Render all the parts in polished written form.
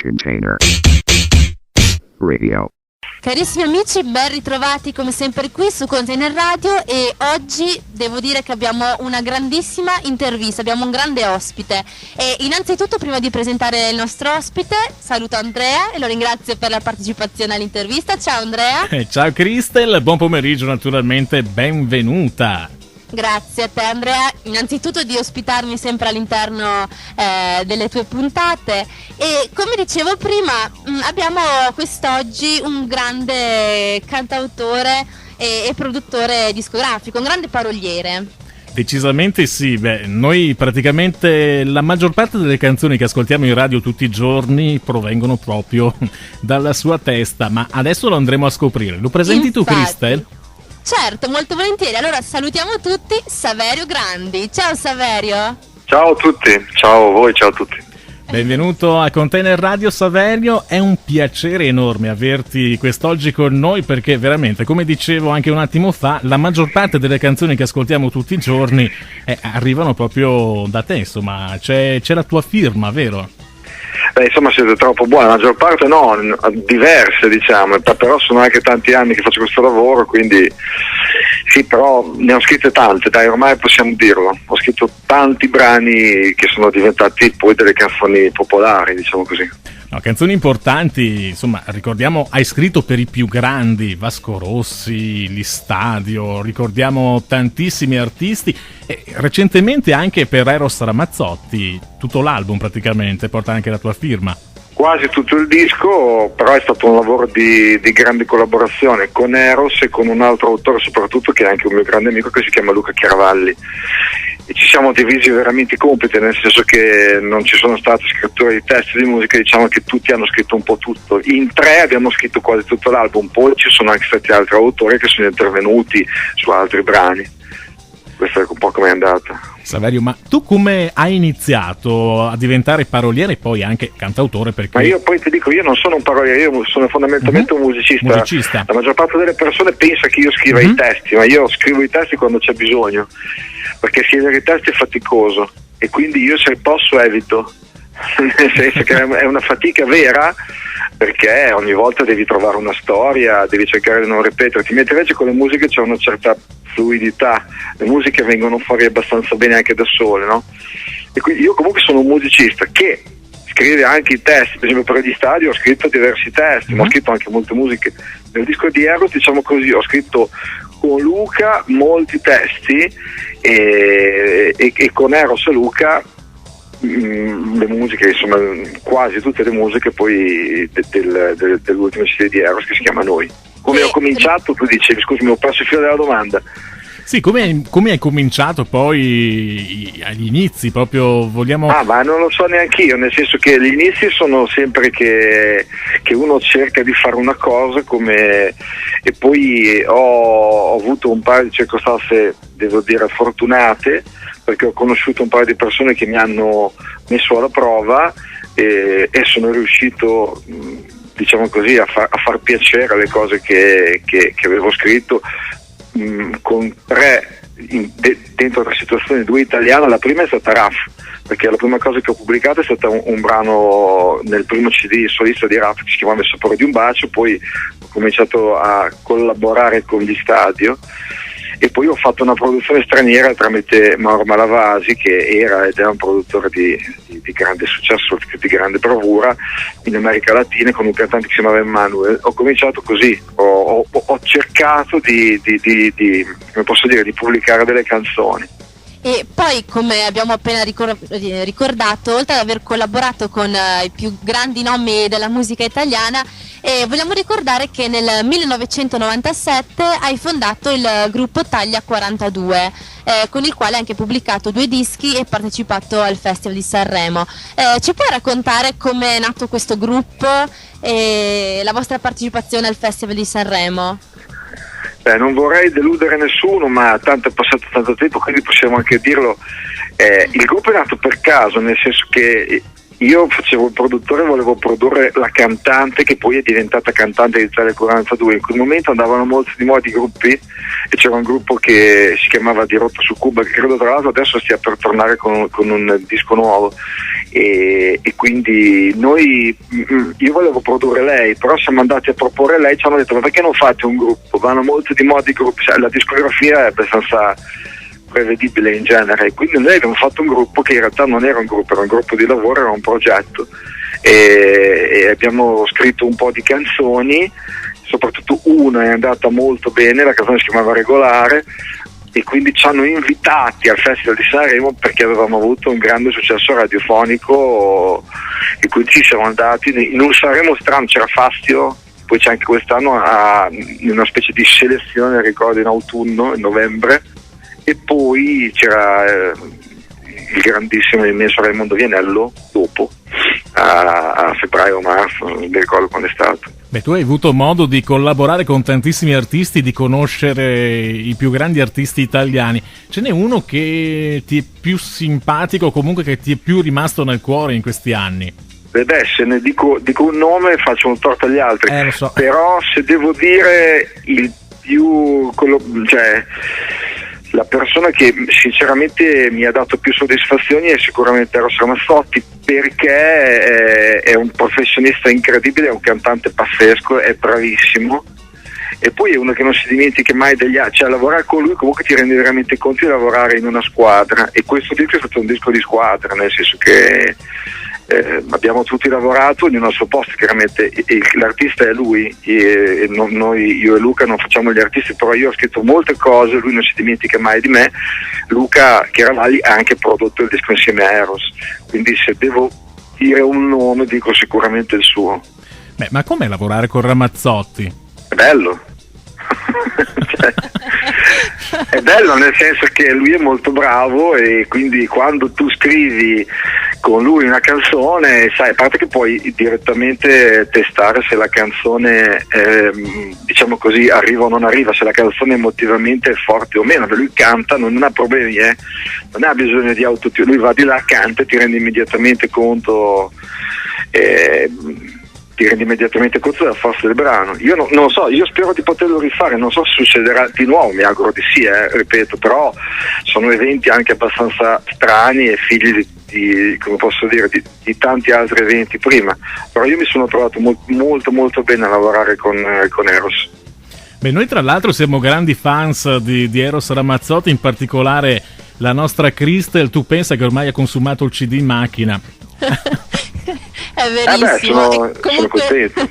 Container Radio. Carissimi amici, ben ritrovati come sempre qui su Container Radio, e oggi devo dire che abbiamo una grandissima intervista, abbiamo un grande ospite. E innanzitutto, prima di presentare il nostro ospite, saluto Andrea e lo ringrazio per la partecipazione all'intervista. Ciao Andrea. Ciao Cristel, buon pomeriggio, naturalmente benvenuta. Grazie a te Andrea, innanzitutto di ospitarmi sempre all'interno delle tue puntate, e come dicevo prima abbiamo quest'oggi un grande cantautore e produttore discografico, un grande paroliere. Decisamente sì, noi praticamente la maggior parte delle canzoni che ascoltiamo in radio tutti i giorni provengono proprio dalla sua testa, ma adesso lo andremo a scoprire. Lo presenti Infatti. tu Cristel? Certo, molto volentieri. Allora salutiamo tutti Saverio Grandi. Ciao Saverio. Ciao a tutti, ciao a voi, ciao a tutti. Benvenuto a Container Radio Saverio, è un piacere enorme averti quest'oggi con noi, perché veramente, come dicevo anche un attimo fa, la maggior parte delle canzoni che ascoltiamo tutti i giorni arrivano proprio da te, insomma, c'è la tua firma, vero? Insomma siete troppo buoni, la maggior parte no, diverse diciamo, però sono anche tanti anni che faccio questo lavoro, quindi sì, però ne ho scritte tante, dai, ormai possiamo dirlo, ho scritto tanti brani che sono diventati poi delle canzoni popolari, diciamo così. No, canzoni importanti, insomma, ricordiamo, hai scritto per i più grandi, Vasco Rossi, Li Stadio, ricordiamo tantissimi artisti, e recentemente anche per Eros Ramazzotti, tutto l'album praticamente porta anche la tua firma. Quasi tutto il disco, però è stato un lavoro di grande collaborazione con Eros e con un altro autore soprattutto che è anche un mio grande amico, che si chiama Luca Chiaravalli, e ci siamo divisi veramente i compiti, nel senso che non ci sono stati scrittori di testi di musica, diciamo che tutti hanno scritto un po' tutto. In tre abbiamo scritto quasi tutto l'album, poi ci sono anche stati altri autori che sono intervenuti su altri brani. Questo è un po' come è andata. Saverio, ma tu come hai iniziato a diventare paroliere e poi anche cantautore? Perché... Ma io poi ti dico, io non sono un paroliere, io sono fondamentalmente un musicista. La maggior parte delle persone pensa che io scriva i testi, ma io scrivo i testi quando c'è bisogno, perché scrivere i testi è faticoso e quindi io, se posso, evito, nel senso che è una fatica vera, perché ogni volta devi trovare una storia, devi cercare di non ripeterti, mentre invece con le musiche c'è una certa fluidità, le musiche vengono fuori abbastanza bene anche da sole, no? E quindi io comunque sono un musicista che scrive anche i testi, per esempio per Gli Stadio ho scritto diversi testi, ma ho scritto anche molte musiche. Nel disco di Eros, diciamo così, ho scritto con Luca molti testi e con Eros e Luca le musiche, insomma quasi tutte le musiche poi dell'ultimo CD di Eros, che si chiama Noi. Come ho cominciato, tu dicevi, scusami, ho perso il filo della domanda. Sì, come hai cominciato poi agli inizi, proprio vogliamo... Ma non lo so neanche io, nel senso che gli inizi sono sempre che uno cerca di fare una cosa come, e poi ho avuto un paio di circostanze, devo dire, fortunate, perché ho conosciuto un paio di persone che mi hanno messo alla prova e sono riuscito, diciamo così, a far piacere le cose che avevo scritto, con dentro tre situazioni, due italiane. La prima è stata Raf, perché la prima cosa che ho pubblicato è stata un brano nel primo CD solista di Raf che si chiamava Il sapore di un bacio, poi ho cominciato a collaborare con Gli Stadio e poi ho fatto una produzione straniera tramite Mauro Malavasi, che era ed è un produttore di grande successo, di grande bravura in America Latina, con un cantante che si chiamava Emanuele. Ho cominciato così, ho cercato di come posso dire, di pubblicare delle canzoni. E poi, come abbiamo appena ricordato, oltre ad aver collaborato con i più grandi nomi della musica italiana, vogliamo ricordare che nel 1997 hai fondato il gruppo Taglia 42, con il quale hai anche pubblicato 2 dischi e partecipato al Festival di Sanremo. Ci puoi raccontare come è nato questo gruppo e la vostra partecipazione al Festival di Sanremo? Non vorrei deludere nessuno, ma tanto è passato tanto tempo, quindi possiamo anche dirlo. Il gruppo è nato per caso, nel senso che io facevo il produttore, volevo produrre la cantante che poi è diventata cantante di Italia 42. In quel momento andavano molti di moda i gruppi e c'era un gruppo che si chiamava Di Rotta su Cuba, che credo tra l'altro adesso stia per tornare con un disco nuovo, e quindi io volevo produrre lei, però siamo andati a proporre lei, ci hanno detto: ma perché non fate un gruppo? Vanno molto di moda i gruppi, cioè, la discografia è abbastanza prevedibile in genere, quindi noi abbiamo fatto un gruppo che in realtà non era un gruppo, era un gruppo di lavoro, era un progetto, e abbiamo scritto un po' di canzoni, soprattutto una è andata molto bene, la canzone si chiamava Regolare, e quindi ci hanno invitati al Festival di Sanremo perché avevamo avuto un grande successo radiofonico, e quindi ci siamo andati in un Sanremo strano, c'era Fastio, poi c'è anche quest'anno in una specie di selezione, ricordo in autunno, in novembre, e poi c'era il grandissimo e immenso Raimondo Vianello dopo, a febbraio o marzo, non mi ricordo quando è stato. Beh, tu hai avuto modo di collaborare con tantissimi artisti, di conoscere i più grandi artisti italiani. Ce n'è uno che ti è più simpatico, comunque che ti è più rimasto nel cuore in questi anni? Beh, se ne dico un nome faccio un torto agli altri, lo so. Però se devo dire il più, cioè la persona che sinceramente mi ha dato più soddisfazioni è sicuramente Eros Ramazzotti, perché è un professionista incredibile, è un cantante pazzesco, è bravissimo, e poi è uno che non si dimentica mai degli altri, cioè lavorare con lui comunque ti rende veramente conto di lavorare in una squadra, e questo disco è stato un disco di squadra, nel senso che abbiamo tutti lavorato, ognuno al suo posto, chiaramente l'artista è lui, e io e Luca non facciamo gli artisti, però io ho scritto molte cose, lui non si dimentica mai di me. Luca Chiaravalli ha anche prodotto il disco insieme a Eros, quindi se devo dire un nome dico sicuramente il suo. Beh, ma com'è lavorare con Ramazzotti? È bello. Cioè, è bello nel senso che lui è molto bravo, e quindi quando tu scrivi con lui una canzone, sai, a parte che puoi direttamente testare se la canzone diciamo così arriva o non arriva, se la canzone emotivamente è forte o meno, lui canta, non ha problemi, non ha bisogno di autotune, lui va di là, canta e ti rende immediatamente conto della forza del brano. Io non so, io spero di poterlo rifare, non so se succederà di nuovo, mi auguro di sì, ripeto, però sono eventi anche abbastanza strani e figli di come posso dire, di tanti altri eventi prima, però io mi sono trovato molto molto bene a lavorare con Eros. Beh, noi tra l'altro siamo grandi fans di Eros Ramazzotti, in particolare la nostra Crystal, tu pensa che ormai ha consumato il CD in macchina. È verissimo. Sono contento.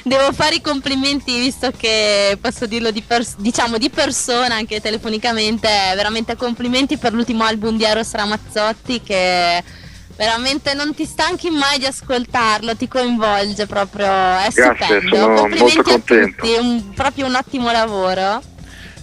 Devo fare i complimenti, visto che posso dirlo di persona, anche telefonicamente, veramente complimenti per l'ultimo album di Eros Ramazzotti, che veramente non ti stanchi mai di ascoltarlo, ti coinvolge proprio, è Grazie, stupendo. sono Complimenti molto a contento. tutti, proprio un ottimo lavoro.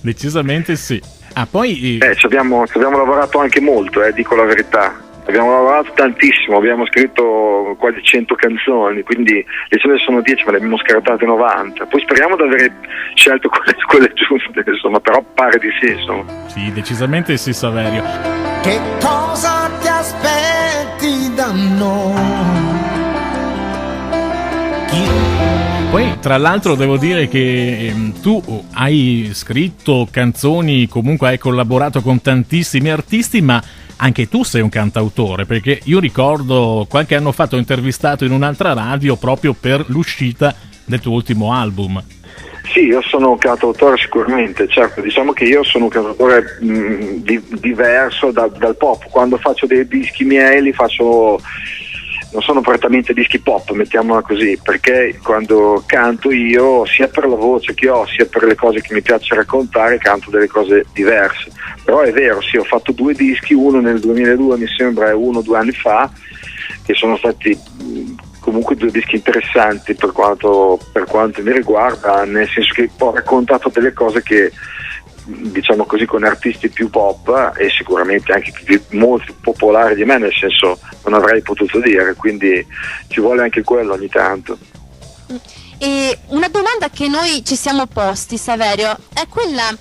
Decisamente sì. Poi ci abbiamo lavorato anche molto, dico la verità. Abbiamo lavorato tantissimo, abbiamo scritto quasi 100 canzoni, quindi le ce ne sono 10, ma le abbiamo scartate 90. Poi speriamo di aver scelto quelle giuste, insomma, però pare di sì, insomma. Sì, decisamente sì, Saverio. Che cosa ti aspetti da noi? Poi tra l'altro devo dire che tu hai scritto canzoni, comunque hai collaborato con tantissimi artisti, ma anche tu sei un cantautore, perché io ricordo qualche anno fa t'ho intervistato in un'altra radio proprio per l'uscita del tuo ultimo album. Sì, io sono un cantautore sicuramente, certo, diciamo che io sono un cantautore diverso dal pop. Quando faccio dei dischi miei li faccio, non sono prettamente dischi pop, mettiamola così, perché quando canto io, sia per la voce che ho, sia per le cose che mi piace raccontare, canto delle cose diverse. Però è vero, sì, ho fatto 2 dischi, uno nel 2002 mi sembra e uno 2 anni fa, che sono stati comunque 2 dischi interessanti per quanto mi riguarda, nel senso che ho raccontato delle cose che, diciamo così, con artisti più pop e sicuramente anche molto popolari di me, nel senso non avrei potuto dire, quindi ci vuole anche quello ogni tanto. E una domanda che noi ci siamo posti, Saverio, è quella: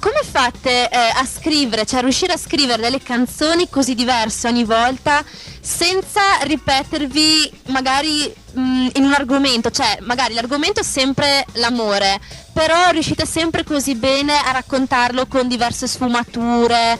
come fate a scrivere, cioè a riuscire a scrivere delle canzoni così diverse ogni volta senza ripetervi magari in un argomento, cioè magari l'argomento è sempre l'amore, però riuscite sempre così bene a raccontarlo con diverse sfumature,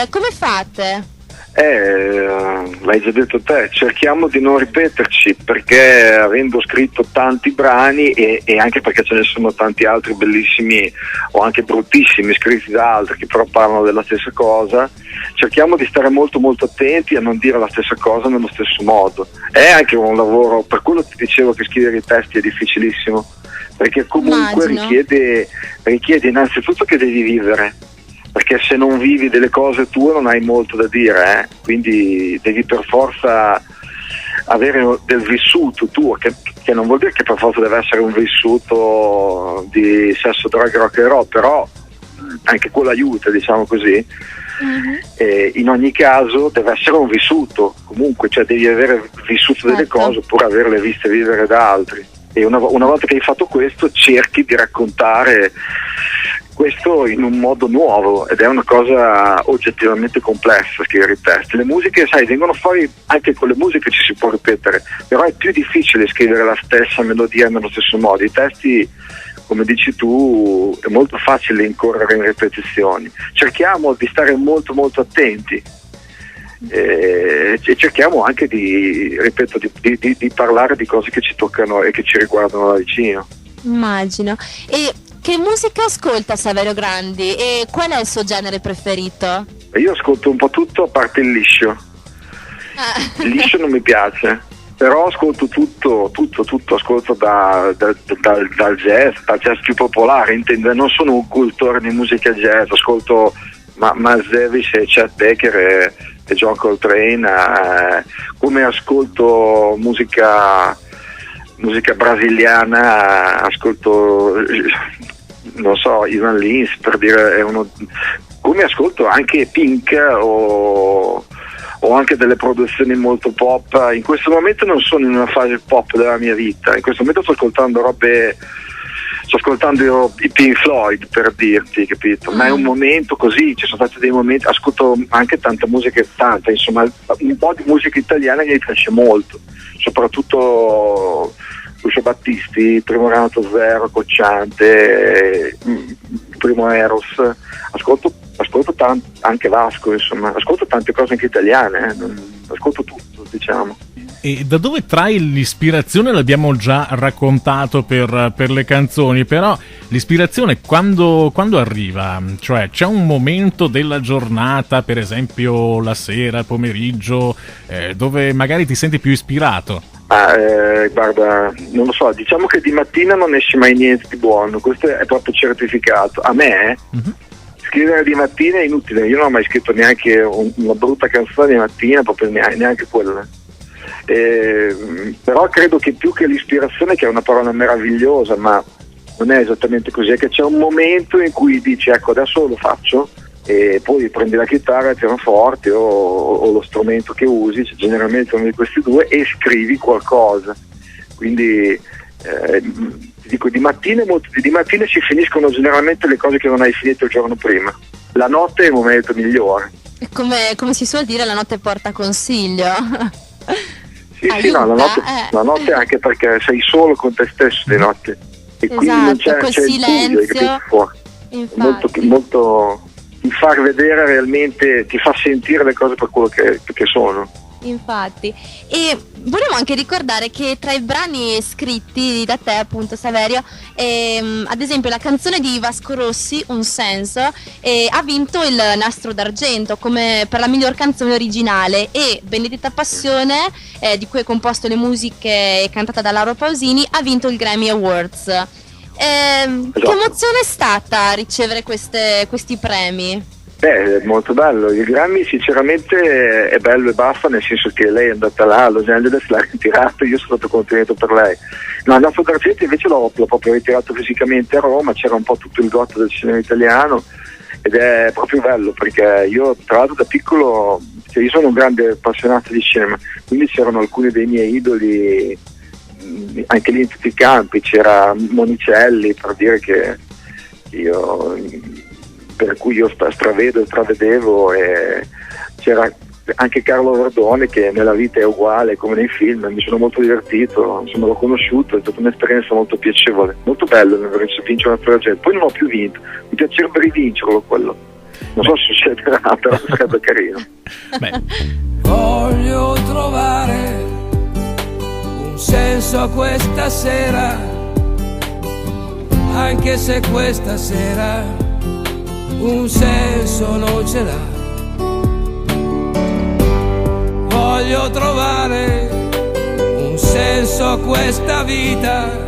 come fate? L'hai già detto te, cerchiamo di non ripeterci, perché avendo scritto tanti brani e anche perché ce ne sono tanti altri bellissimi o anche bruttissimi scritti da altri che però parlano della stessa cosa, cerchiamo di stare molto molto attenti a non dire la stessa cosa nello stesso modo. È anche un lavoro, per quello ti dicevo che scrivere i testi è difficilissimo, perché comunque richiede innanzitutto che devi vivere, perché se non vivi delle cose tue non hai molto da dire, quindi devi per forza avere del vissuto tuo, che non vuol dire che per forza deve essere un vissuto di sesso, droga, rock and roll, però anche quello aiuta, diciamo così. E in ogni caso deve essere un vissuto comunque, cioè devi avere vissuto delle cose oppure averle viste vivere da altri, e una volta che hai fatto questo cerchi di raccontare questo in un modo nuovo, ed è una cosa oggettivamente complessa scrivere i testi. Le musiche, sai, vengono fuori, anche con le musiche ci si può ripetere, però è più difficile scrivere la stessa melodia nello stesso modo. I testi, come dici tu, è molto facile incorrere in ripetizioni. Cerchiamo di stare molto molto attenti e cerchiamo anche di parlare di cose che ci toccano e che ci riguardano da vicino. Immagino. E che musica ascolta Saverio Grandi e qual è il suo genere preferito? Io ascolto un po' tutto a parte il liscio. Il liscio non mi piace, però ascolto tutto, ascolto dal jazz più popolare, intendo, non sono un cultore di musica jazz, ascolto Miles Davis e Chet Baker e John Coltrane, come ascolto musica brasiliana, ascolto, non so, Ivan Lins, per dire, come ascolto anche Pink o anche delle produzioni molto pop. In questo momento non sono in una fase pop della mia vita, in questo momento sto ascoltando i Pink Floyd, per dirti, capito? Ma è un momento così, ci sono stati dei momenti, ascolto anche tanta musica, insomma, un po' di musica italiana che mi piace molto, soprattutto Lucio Battisti, Primo Renato Zero, Cocciante, Primo Eros, ascolto anche Vasco, insomma, ascolto tante cose anche italiane, ascolto tutto, diciamo. E da dove trai l'ispirazione? L'abbiamo già raccontato per le canzoni, però l'ispirazione quando arriva? Cioè c'è un momento della giornata, per esempio la sera, il pomeriggio, dove magari ti senti più ispirato? Guarda, non lo so, diciamo che di mattina non esce mai niente di buono, questo è proprio certificato. A me scrivere di mattina è inutile, io non ho mai scritto neanche una brutta canzone di mattina, proprio neanche quella. Però credo che più che l'ispirazione, che è una parola meravigliosa, ma non è esattamente così, è che c'è un momento in cui dici ecco adesso lo faccio, e poi prendi la chitarra, il pianoforte o lo strumento che usi, cioè generalmente uno di questi due, e scrivi qualcosa. Quindi ti dico, di mattina si finiscono generalmente le cose che non hai finito il giorno prima. La notte è il momento migliore. Come si suol dire, la notte porta consiglio. Sì, no, la notte anche perché sei solo con te stesso di notte, e quindi non c'è quel il silenzio, buio, fuori. Molto ti fa vedere realmente, ti fa sentire le cose per quello che sono. Infatti. E volevo anche ricordare che tra i brani scritti da te, appunto, Saverio, ad esempio la canzone di Vasco Rossi, Un senso, ha vinto il Nastro d'Argento come per la miglior canzone originale, e Benedetta Passione, di cui hai composto le musiche e cantata da Lauro Pausini, ha vinto il Grammy Awards. Esatto. Che emozione è stata ricevere questi premi? È molto bello. Il Grammy sinceramente è bello e basta, nel senso che lei è andata là a Los Angeles, l'ha ritirato, io sono stato contento per lei. No, il Nastro d'Argento invece l'ho proprio ritirato fisicamente a Roma, c'era un po' tutto il gotto del cinema italiano, ed è proprio bello, perché io tra l'altro da piccolo, cioè io sono un grande appassionato di cinema, quindi c'erano alcuni dei miei idoli anche lì in tutti i campi. C'era Monicelli, per dire che io per cui io stravedo e stravedevo, e c'era anche Carlo Verdone che nella vita è uguale come nei film, mi sono molto divertito, insomma l'ho conosciuto, è stata un'esperienza molto piacevole, molto bello vincere una storia del genere. Poi non ho più vinto, mi piacerebbe rivincerlo quello, non so se succederà, però sarebbe carino. Beh. Voglio trovare un senso a questa sera, anche se questa sera un senso non ce l'ha. Voglio trovare un senso a questa vita,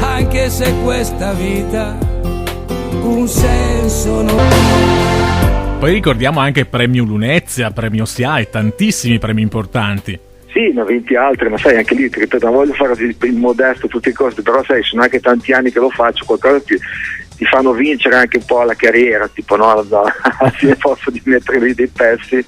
anche se questa vita un senso non ha. Poi ricordiamo anche premio Lunezia, premio SIAE, tantissimi premi importanti. Sì, ne ho vinti altri, ma sai, anche lì, ti ripeto, non voglio fare il modesto a tutti i costi, però sai, sono anche tanti anni che lo faccio, qualcosa ti fanno vincere anche un po' la carriera, tipo no, alla fine posso di mettere lì dei pezzi.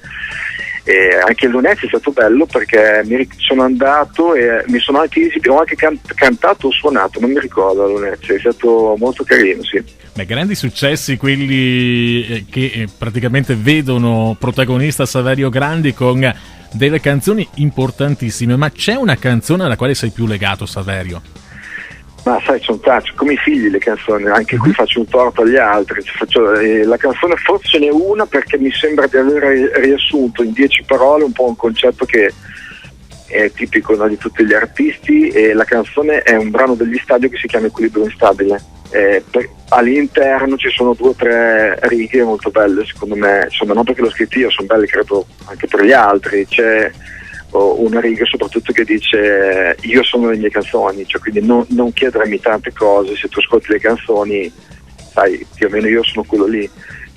E anche il Lunezia è stato bello perché sono andato e mi sono anche ho anche cantato o suonato, non mi ricordo, a Lunezia, è stato molto carino, sì. Beh, grandi successi quelli che praticamente vedono protagonista Saverio Grandi con delle canzoni importantissime, ma c'è una canzone alla quale sei più legato, Saverio? Ma sai, sono tanti, come i figli le canzoni, anche qui faccio un torto agli altri, la canzone forse ce n'è una perché mi sembra di aver riassunto in 10 parole un po' un concetto che è tipico, no, di tutti gli artisti, e la canzone è un brano degli Stadio che si chiama Equilibrio instabile. All'interno ci sono 2 o 3 righe molto belle secondo me, insomma non perché l'ho scritto io, sono belle credo anche per gli altri. C'è una riga soprattutto che dice io sono le mie canzoni, cioè quindi non chiedermi tante cose, se tu ascolti le canzoni sai più o meno io sono quello lì.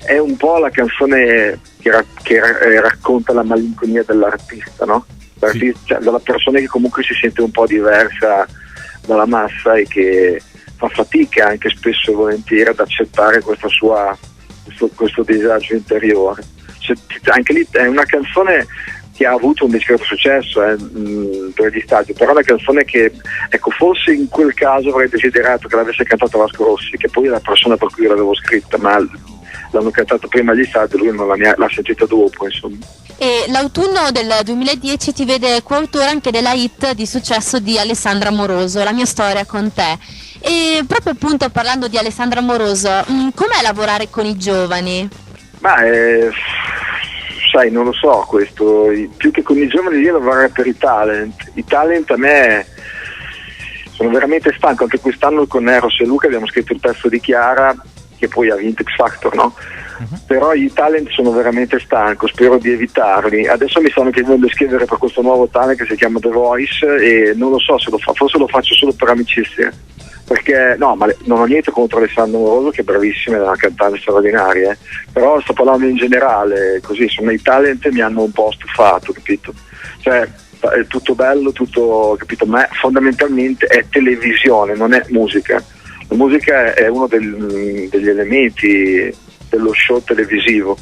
È un po' la canzone che racconta la malinconia dell'artista, no? L'artista, cioè, della persona che comunque si sente un po' diversa dalla massa e che fa fatica anche spesso e volentieri ad accettare questo disagio interiore. Cioè, anche lì è una canzone che ha avuto un discreto successo per gli Stadio, però è una canzone che, ecco, forse in quel caso avrei desiderato che l'avesse cantata Vasco Rossi, che poi è la persona per cui l'avevo scritta, ma l'hanno cantata prima gli Stadio, lui non l'ha sentita dopo, insomma. E l'autunno del 2010 ti vede coautore anche della hit di successo di Alessandra Amoroso, La mia storia con te. E proprio appunto parlando di Alessandra Amoroso, com'è lavorare con i giovani? Ma sai, non lo so questo, più che con i giovani io lavorare per i talent a me sono veramente stanco. Anche quest'anno con Eros e Luca abbiamo scritto il pezzo di Chiara che poi ha vinto X Factor, no? Però i talent sono veramente stanco, spero di evitarli. Adesso mi stanno chiedendo di scrivere per questo nuovo talent che si chiama The Voice e non lo so se lo fa, forse lo faccio solo per amicizia, perché no, ma non ho niente contro Alessandro Amoroso che è bravissima, è una cantante straordinaria, però sto parlando in generale, così insomma i talent mi hanno un po' stufato, capito? Cioè è tutto bello, tutto, capito? Ma fondamentalmente è televisione, non è musica. La musica è uno degli elementi dello show televisivo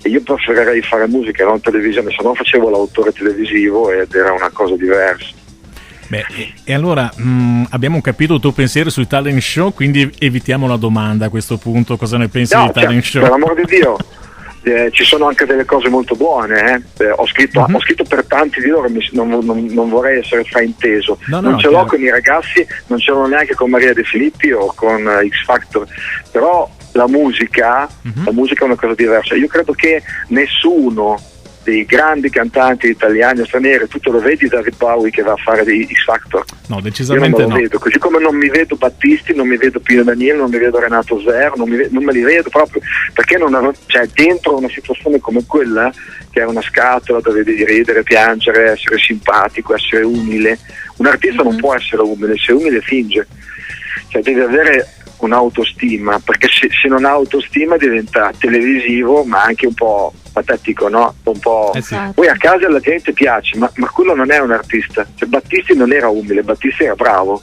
e io preferirei fare musica, non televisione, se no facevo l'autore televisivo ed era una cosa diversa. Beh, e allora abbiamo capito il tuo pensiero sui talent show, quindi evitiamo la domanda a questo punto, cosa ne pensi dei talent show? Per l'amor di Dio, ci sono anche delle cose molto buone, ho scritto per tanti di loro, non vorrei essere frainteso, non ce l'ho con i ragazzi, non ce l'ho neanche con Maria De Filippi o con X Factor, però la musica è una cosa diversa. Io credo che nessuno dei grandi cantanti italiani o stranieri, tu te lo vedi David Bowie che va a fare di X Factor? No, decisamente io non me lo vedo, così come non mi vedo Battisti, non mi vedo Pino Daniele, non mi vedo Renato Zero, non me li vedo proprio, perché cioè, dentro una situazione come quella, che è una scatola dove devi ridere, piangere, essere simpatico, essere umile, un artista non può essere umile, se umile finge, cioè deve avere un'autostima, perché se non ha autostima diventa televisivo ma anche un po' patetico, no? Un po'. Sì. Poi a casa la gente piace, ma quello non è un artista, cioè, Battisti non era umile, Battisti era bravo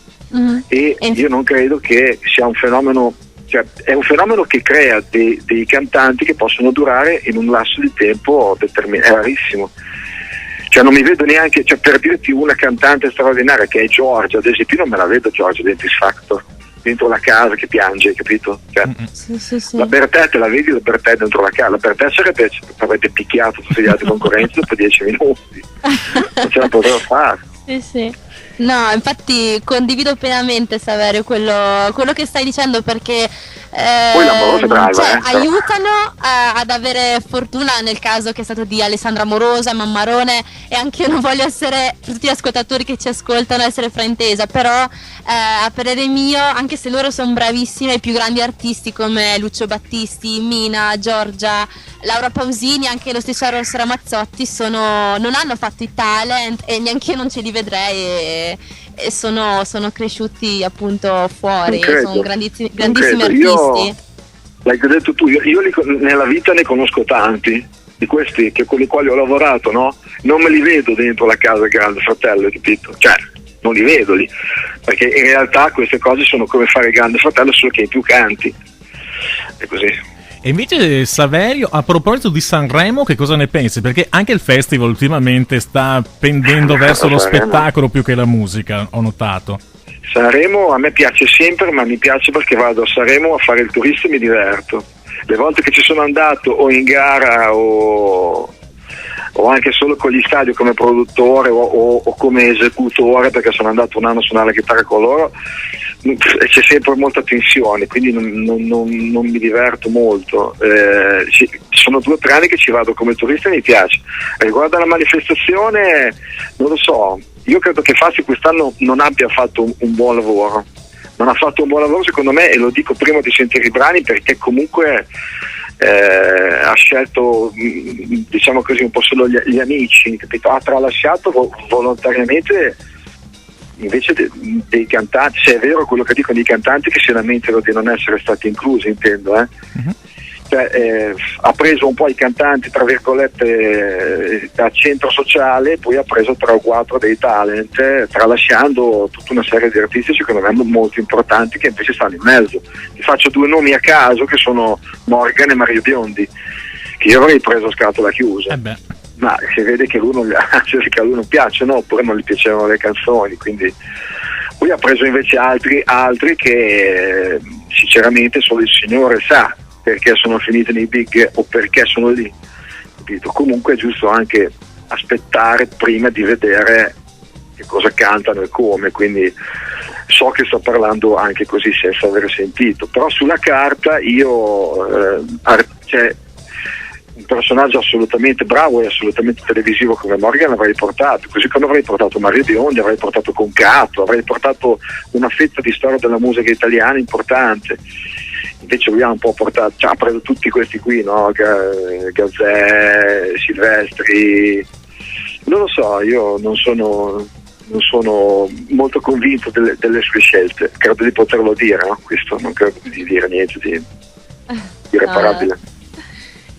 e io non credo che sia un fenomeno, cioè è un fenomeno che crea dei cantanti che possono durare in un lasso di tempo determinato, è rarissimo. Cioè non mi vedo neanche, cioè per dirti una cantante straordinaria che è Giorgia, ad esempio non me la vedo Giorgia dentro X Factor. dentro la casa che piange, capito? Cioè, Sì. la Bertè te la vedi, la Bertè dentro la casa, la Bertè avete picchiato tutti gli altri concorrenti dopo 10 minuti, non ce la poteva fare. Sì. No, infatti condivido pienamente, Saverio, quello che stai dicendo, perché Poi l'Amorosa è brava, aiutano ad avere fortuna, nel caso che è stato di Alessandra Amorosa, Mammarone, e anche io non voglio essere, per tutti gli ascoltatori che ci ascoltano, essere fraintesa, però a parere mio, anche se loro sono bravissime, i più grandi artisti come Lucio Battisti, Mina, Giorgia, Laura Pausini, anche lo stesso Eros Ramazzotti non hanno fatto i talent, e neanche io non ce li vedrei, e sono cresciuti appunto fuori, sono grandissimi artisti. L'hai detto tu, io nella vita ne conosco tanti di questi con i quali ho lavorato, no? Non me li vedo dentro la casa del Grande Fratello, capito? Cioè, non li vedo lì, perché in realtà queste cose sono come fare il Grande Fratello, solo che in più canti, è così. E invece, Saverio, a proposito di Sanremo, che cosa ne pensi? Perché anche il festival ultimamente sta pendendo verso lo spettacolo più che la musica, ho notato. Sanremo a me piace sempre, ma mi piace perché vado a Sanremo a fare il turista e mi diverto. Le volte che ci sono andato o in gara o anche solo con gli stadi come produttore o come esecutore, perché sono andato un anno a suonare la chitarra con loro, c'è sempre molta tensione, quindi non mi diverto molto. Sono 2 o 3 anni che ci vado come turista e mi piace. Riguardo alla manifestazione, non lo so, io credo che Fassi quest'anno non abbia fatto un buon lavoro. Non ha fatto un buon lavoro secondo me, e lo dico prima di sentire i brani, perché comunque ha scelto, diciamo così, un po' solo gli amici, capito? Ha tralasciato volontariamente invece dei cantanti, se è vero quello che dicono i cantanti che si lamentano di non essere stati inclusi, intendo, Uh-huh. Cioè, ha preso un po' i cantanti tra virgolette da centro sociale, poi ha preso 3 o 4 dei talent, tralasciando tutta una serie di artisti secondo me molto importanti che invece stanno in mezzo. Ti faccio 2 nomi a caso, che sono Morgan e Mario Biondi, che io avrei preso a scatola chiusa. Ma si vede che a lui non piacciono, oppure non gli piacevano le canzoni, quindi poi ha preso invece altri che sinceramente solo il Signore sa perché sono finiti nei big o perché sono lì, capito? Comunque è giusto anche aspettare prima di vedere che cosa cantano e come, quindi so che sto parlando anche così senza aver sentito, però sulla carta io c'è un personaggio assolutamente bravo e assolutamente televisivo come Morgan avrei portato, così come avrei portato Mario Biondi, avrei portato Concato, avrei portato una fetta di storia della musica italiana importante. Invece abbiamo un po' portato, ha preso tutti questi qui, no? Gazzè, Silvestri, non lo so, io non sono molto convinto delle sue scelte, credo di poterlo dire, no? Questo non credo di dire niente di irreparabile.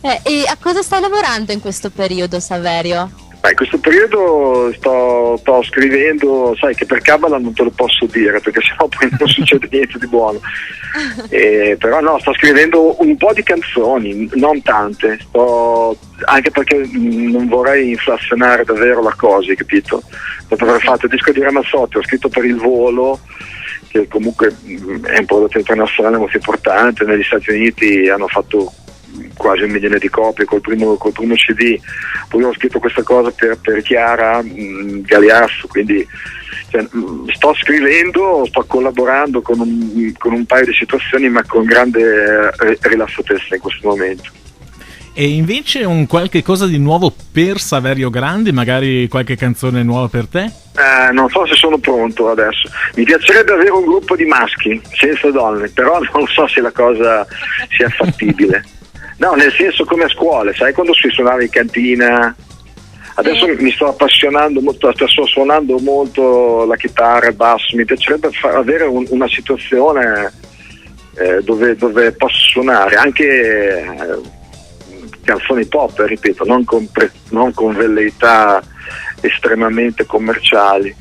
E a cosa stai lavorando in questo periodo, Saverio? In questo periodo sto scrivendo, sai che per Kabbalah non te lo posso dire perché sennò poi non succede niente di buono, però no, sto scrivendo un po' di canzoni, non tante, anche perché non vorrei inflazionare davvero la cosa, capito? Dopo aver fatto il disco di Ramazzotti ho scritto per Il Volo, che comunque è un prodotto internazionale molto importante, negli Stati Uniti hanno fatto quasi 1 milione di copie col primo CD, poi ho scritto questa cosa per Chiara Galiasso, quindi sto scrivendo, sto collaborando con un paio di situazioni, ma con grande rilassatezza in questo momento. E invece un qualche cosa di nuovo per Saverio Grandi, magari qualche canzone nuova per te? Non so se sono pronto adesso. Mi piacerebbe avere un gruppo di maschi senza donne, però non so se la cosa sia fattibile. No, nel senso come a scuola, sai, quando si suonava in cantina. Adesso mi sto appassionando molto, sto suonando molto la chitarra, il basso. Mi piacerebbe avere una situazione dove posso suonare anche canzoni pop, ripeto, non con velleità estremamente commerciali.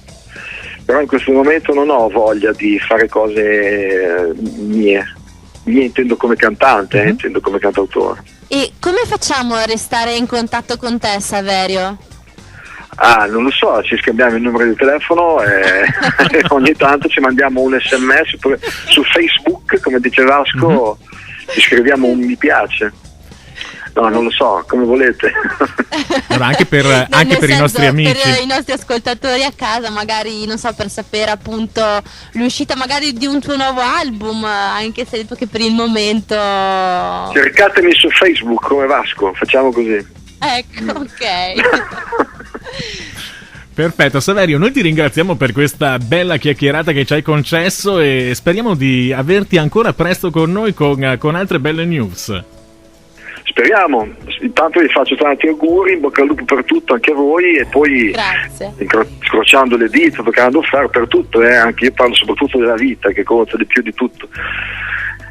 Però in questo momento non ho voglia di fare cose mie. Io intendo come cantante, intendo come cantautore. E come facciamo a restare in contatto con te, Saverio? Non lo so, ci scambiamo il numero di telefono e ogni tanto ci mandiamo un SMS su Facebook, come dice Vasco, ci scriviamo un mi piace. No, non lo so, come volete. Allora, anche per i nostri amici. Per i nostri ascoltatori a casa, magari, non so, per sapere appunto l'uscita magari di un tuo nuovo album, anche se hai detto che per il momento... Cercatemi su Facebook come Vasco, facciamo così. Ecco, ok. Perfetto, Saverio, noi ti ringraziamo per questa bella chiacchierata che ci hai concesso e speriamo di averti ancora presto con noi con altre belle news. Speriamo, intanto vi faccio tanti auguri, in bocca al lupo per tutto, anche a voi, e poi scrociando le dita, toccando ferro per tutto, anche io parlo soprattutto della vita che conta di più di tutto,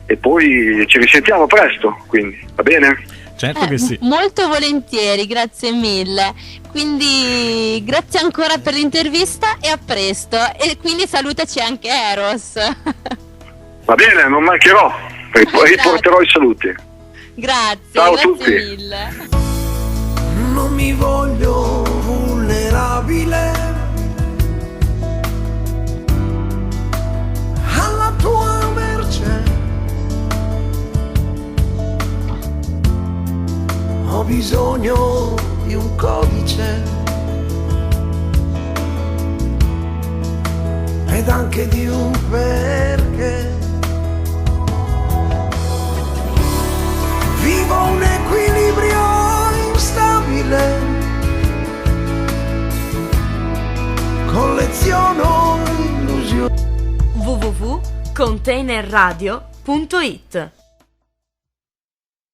e poi ci risentiamo presto, quindi va bene? Certo che sì. Molto volentieri, grazie mille. Quindi grazie ancora per l'intervista e a presto. E quindi salutaci anche Eros. Va bene, non mancherò, riporterò i saluti. Grazie, ciao grazie a tutti. Mille. Non mi voglio vulnerabile alla tua merce. Ho bisogno di un codice ed anche di un perché. Vivo un equilibrio instabile, colleziono illusioni. www.containerradio.it